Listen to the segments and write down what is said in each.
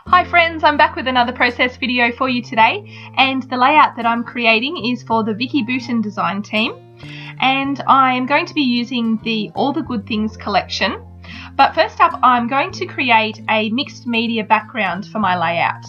Hi friends, I'm back with another process video for you today, and the layout that I'm creating is for the Vicki Boutin design team, and I'm going to be using the All the Good Things collection. But first up, I'm going to create a mixed media background for my layout,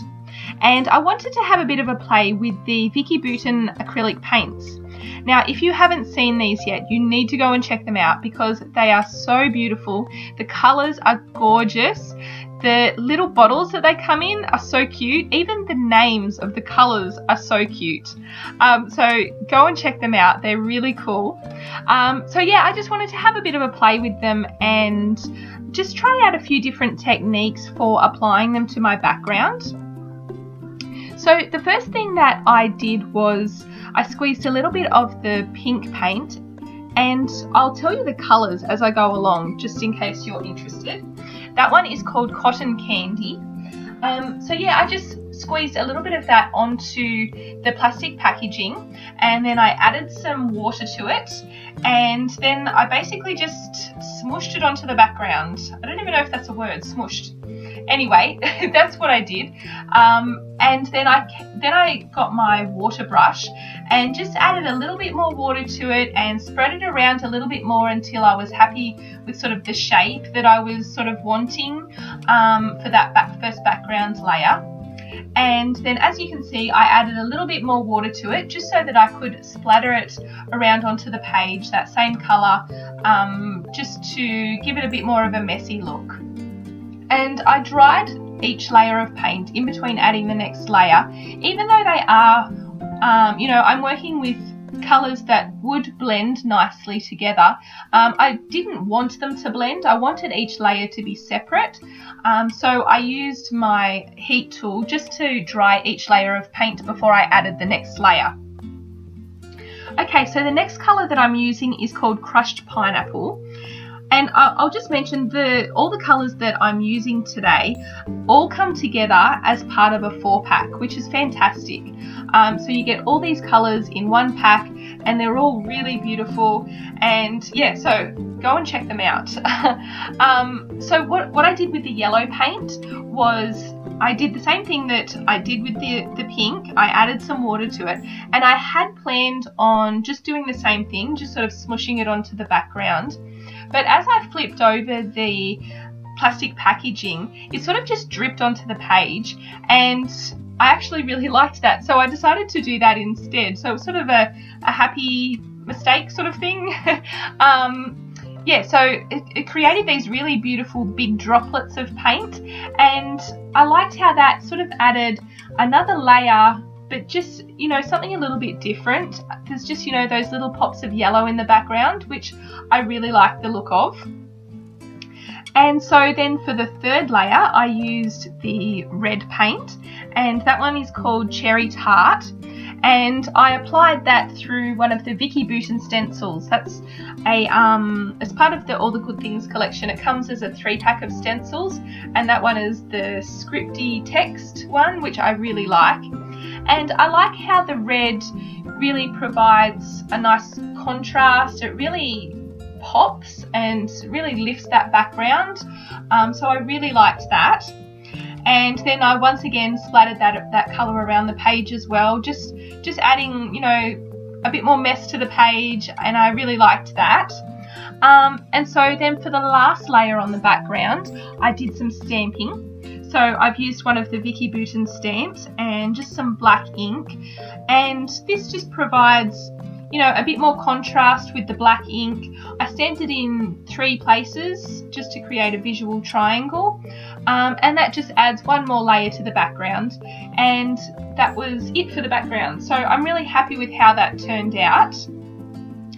and I wanted to have a bit of a play with the Vicki Boutin acrylic paints. Now, if you haven't seen these yet, you need to go and check them out because they are so beautiful. The colours are gorgeous. The little bottles that they come in are so cute. Even the names of the colours are so cute. So go and check them out. They're really cool. So yeah, I just wanted to have a bit of a play with them and just try out a few different techniques for applying them to my background. So the first thing that I did was I squeezed a little bit of the pink paint, and I'll tell you the colours as I go along just in case you're interested. That one is called Cotton Candy. So yeah, I just squeezed a little bit of that onto the plastic packaging, and then I added some water to it, and then I basically just smooshed it onto the background. I don't even know if that's a word, smooshed. Anyway, that's what I did. And then I got my water brush and just added a little bit more water to it and spread it around a little bit more until I was happy with sort of the shape that I was sort of wanting for that first background layer. And then, as you can see, I added a little bit more water to it just so that I could splatter it around onto the page, that same colour, just to give it a bit more of a messy look. And I dried each layer of paint in between adding the next layer, even though they are, I'm working with colours that would blend nicely together. I didn't want them to blend. I wanted each layer to be separate. So I used my heat tool just to dry each layer of paint before I added the next layer. Okay, so the next colour that I'm using is called Crushed Pineapple. And I'll just mention all the colours that I'm using today all come together as part of a 4-pack, which is fantastic. So you get all these colours in one pack and they're all really beautiful, and yeah, so go and check them out. So what I did with the yellow paint was I did the same thing that I did with the pink. I added some water to it, and I had planned on just doing the same thing, just sort of smushing it onto the background. But as I flipped over the plastic packaging, it sort of just dripped onto the page, and I actually really liked that, so I decided to do that instead. So it was sort of a happy mistake sort of thing. Yeah, so it created these really beautiful big droplets of paint, and I liked how that sort of added another layer, but just, something a little bit different. There's just, those little pops of yellow in the background, which I really like the look of. And so then for the third layer, I used the red paint, and that one is called Cherry Tart. And I applied that through one of the Vicki Boutin stencils. That's as part of the All the Good Things collection. It comes as a 3-pack of stencils, and that one is the scripty text one, which I really like. And I like how the red really provides a nice contrast. It really pops and really lifts that background. So I really liked that. And then I once again splattered that colour around the page as well, just adding, a bit more mess to the page, and I really liked that. And so then for the last layer on the background, I did some stamping. So I've used one of the Vicki Boutin stamps and just some black ink, and this just provides, a bit more contrast with the black ink. I stamped it in 3 places just to create a visual triangle, and that just adds one more layer to the background, and that was it for the background. So I'm really happy with how that turned out.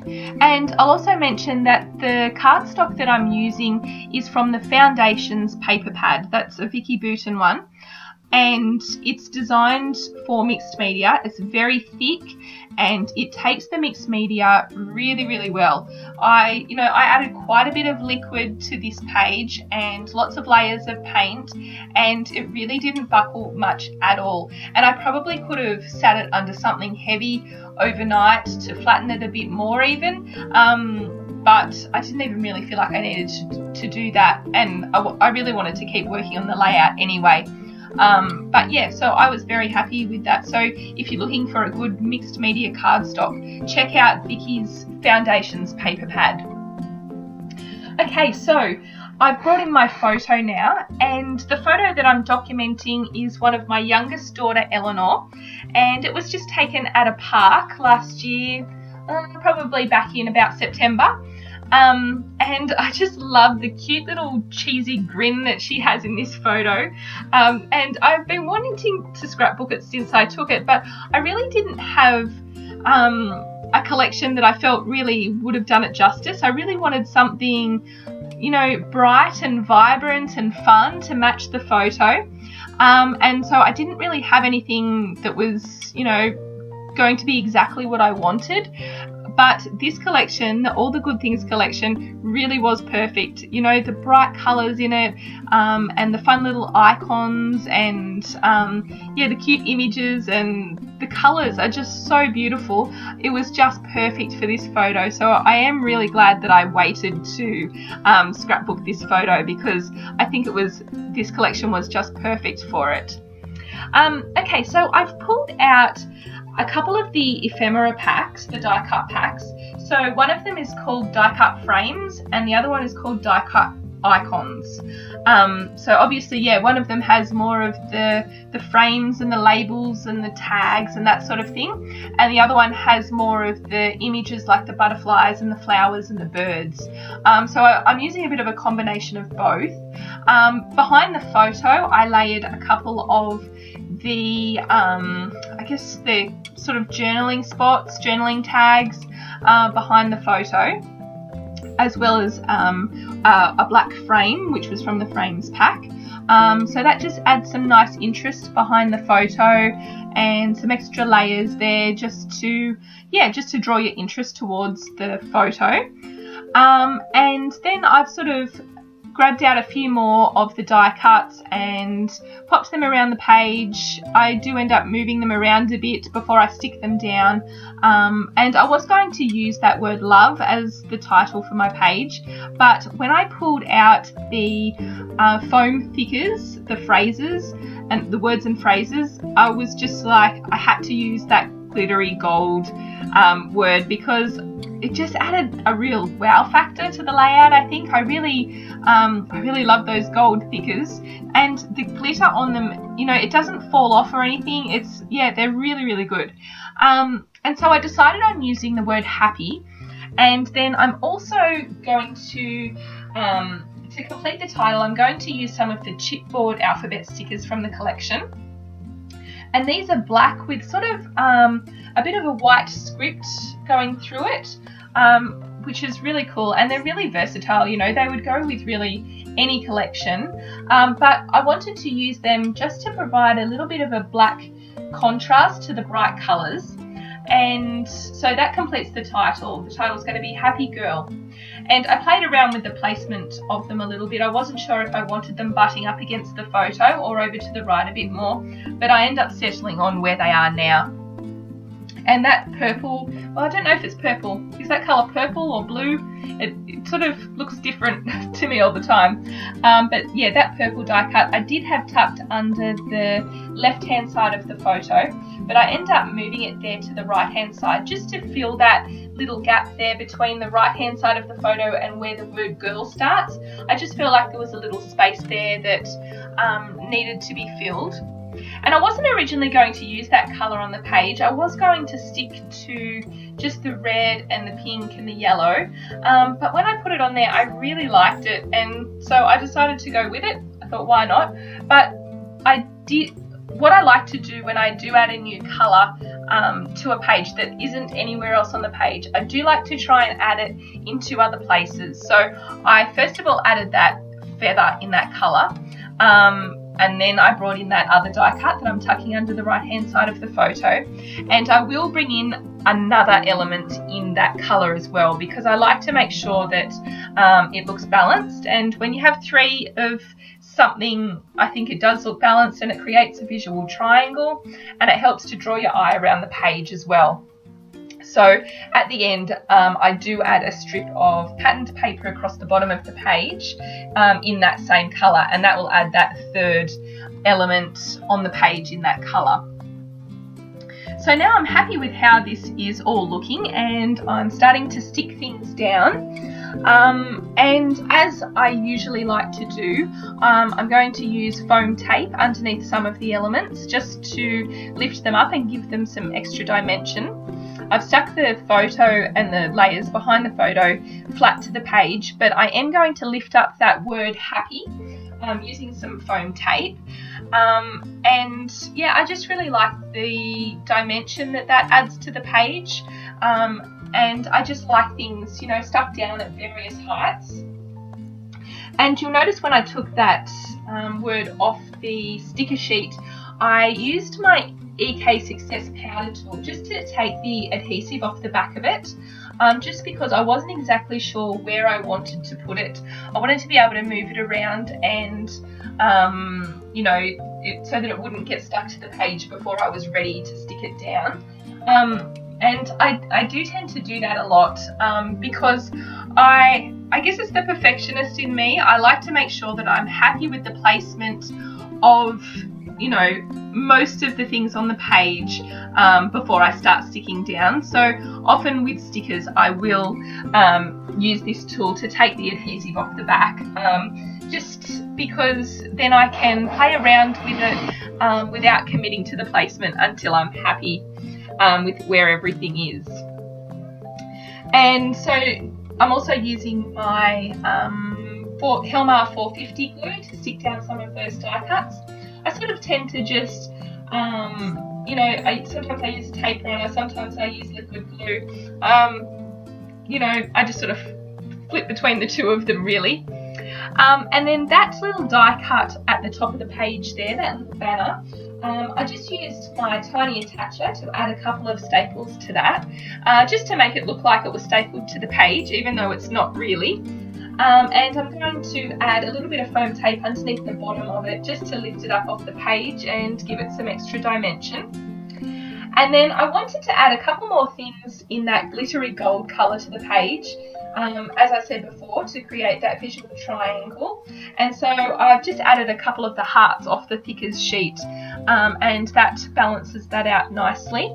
And I'll also mention that the cardstock that I'm using is from the Foundations paper pad. That's a Vicki Boutin one, and it's designed for mixed media. It's very thick and it takes the mixed media really, really well. I added quite a bit of liquid to this page and lots of layers of paint, and it really didn't buckle much at all. And I probably could have sat it under something heavy overnight to flatten it a bit more even, but I didn't even really feel like I needed to do that, and I really wanted to keep working on the layout anyway. But yeah, so I was very happy with that. So if you're looking for a good mixed media cardstock, check out Vicki's Foundations paper pad. Okay, so I've brought in my photo now, and the photo that I'm documenting is one of my youngest daughter, Eleanor, and it was just taken at a park last year, probably back in about September. And I just love the cute little cheesy grin that she has in this photo. And I've been wanting to scrapbook it since I took it, but I really didn't have a collection that I felt really would have done it justice. I really wanted something, you know, bright and vibrant and fun to match the photo. And so I didn't really have anything that was, you know, going to be exactly what I wanted. But this collection, the All the Good Things collection, really was perfect. You know, the bright colours in it, and the fun little icons, and yeah, the cute images, and the colours are just so beautiful. It was just perfect for this photo. So I am really glad that I waited to scrapbook this photo, because I think this collection was just perfect for it. Okay, so I've pulled out a couple of the ephemera packs, the die cut packs. So one of them is called die cut frames, and the other one is called die cut icons. So obviously, yeah, one of them has more of the frames and the labels and the tags and that sort of thing, and the other one has more of the images like the butterflies and the flowers and the birds. So I'm using a bit of a combination of both. Behind the photo, I layered a couple of the I guess the sort of journaling spots, journaling tags behind the photo, as well as a black frame, which was from the frames pack. So that just adds some nice interest behind the photo and some extra layers there, just to draw your interest towards the photo. And then I've sort of grabbed out a few more of the die cuts and popped them around the page. I do end up moving them around a bit before I stick them down, and I was going to use that word love as the title for my page, but when I pulled out the foam thickers, the phrases and the words and phrases, I was just like, I had to use that glittery gold word, because it just added a real wow factor to the layout. I think I really love those gold thickers, and the glitter on them, you know, it doesn't fall off or anything. They're really, really good. And so I decided on using the word happy, and then I'm also going to complete the title, I'm going to use some of the chipboard alphabet stickers from the collection. And these are black with sort of a bit of a white script going through it, which is really cool, and they're really versatile. You know, they would go with really any collection, but I wanted to use them just to provide a little bit of a black contrast to the bright colours, and so that completes the title. The title is going to be Happy Girl. And I played around with the placement of them a little bit. I wasn't sure if I wanted them butting up against the photo or over to the right a bit more, but I end up settling on where they are now. And that purple, well, I don't know if it's purple. Is that colour purple or blue? It sort of looks different to me all the time. But yeah, that purple die cut I did have tucked under the left-hand side of the photo, but I end up moving it there to the right-hand side just to fill that little gap there between the right-hand side of the photo and where the word girl starts. I just feel like there was a little space there that needed to be filled. And I wasn't originally going to use that colour on the page. I was going to stick to just the red and the pink and the yellow. But when I put it on there, I really liked it. And so I decided to go with it. I thought, why not? But what I like to do when I do add a new colour to a page that isn't anywhere else on the page, I do like to try and add it into other places. So I first of all added that feather in that colour. And then I brought in that other die cut that I'm tucking under the right hand side of the photo, and I will bring in another element in that colour as well, because I like to make sure that it looks balanced, and when you have three of something, I think it does look balanced, and it creates a visual triangle, and it helps to draw your eye around the page as well. So at the end, I do add a strip of patterned paper across the bottom of the page in that same colour, and that will add that third element on the page in that colour. So now I'm happy with how this is all looking, and I'm starting to stick things down. And as I usually like to do, I'm going to use foam tape underneath some of the elements just to lift them up and give them some extra dimension. I've stuck the photo and the layers behind the photo flat to the page, but I am going to lift up that word happy using some foam tape. And yeah, I just really like the dimension that adds to the page. And I just like things, you know, stuck down at various heights. And you'll notice when I took that word off the sticker sheet, I used my EK Success powder tool just to take the adhesive off the back of it, just because I wasn't exactly sure where I wanted to put it. I wanted to be able to move it around and, you know, so that it wouldn't get stuck to the page before I was ready to stick it down. And I do tend to do that a lot because I guess it's the perfectionist in me. I like to make sure that I'm happy with the placement of, you know, most of the things on the page before I start sticking down. So often with stickers I will use this tool to take the adhesive off the back, just because then I can play around with it without committing to the placement until I'm happy with where everything is. And so I'm also using my Helmar 450 glue to stick down some of those die cuts. I sort of tend to just, you know, sometimes I use a tape runner, sometimes I use liquid glue. You know, I just sort of flip between the two of them really. And then that little die cut at the top of the page there, that little banner, I just used my tiny attacher to add a couple of staples to that, just to make it look like it was stapled to the page, even though it's not really. And I'm going to add a little bit of foam tape underneath the bottom of it just to lift it up off the page and give it some extra dimension. And then I wanted to add a couple more things in that glittery gold colour to the page, as I said before, to create that visual triangle. And so I've just added a couple of the hearts off the thickers sheet, and that balances that out nicely.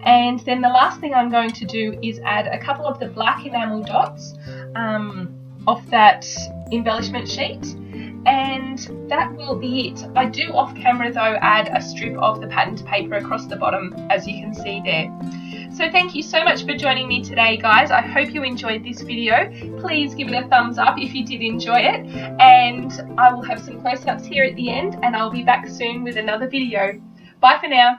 And then the last thing I'm going to do is add a couple of the black enamel dots off that embellishment sheet, and that will be it. I do off camera though add a strip of the patterned paper across the bottom, as you can see there. So thank you so much for joining me today, guys. I hope you enjoyed this video. Please give it a thumbs up if you did enjoy it, and I will have some close-ups here at the end, and I'll be back soon with another video. Bye for now.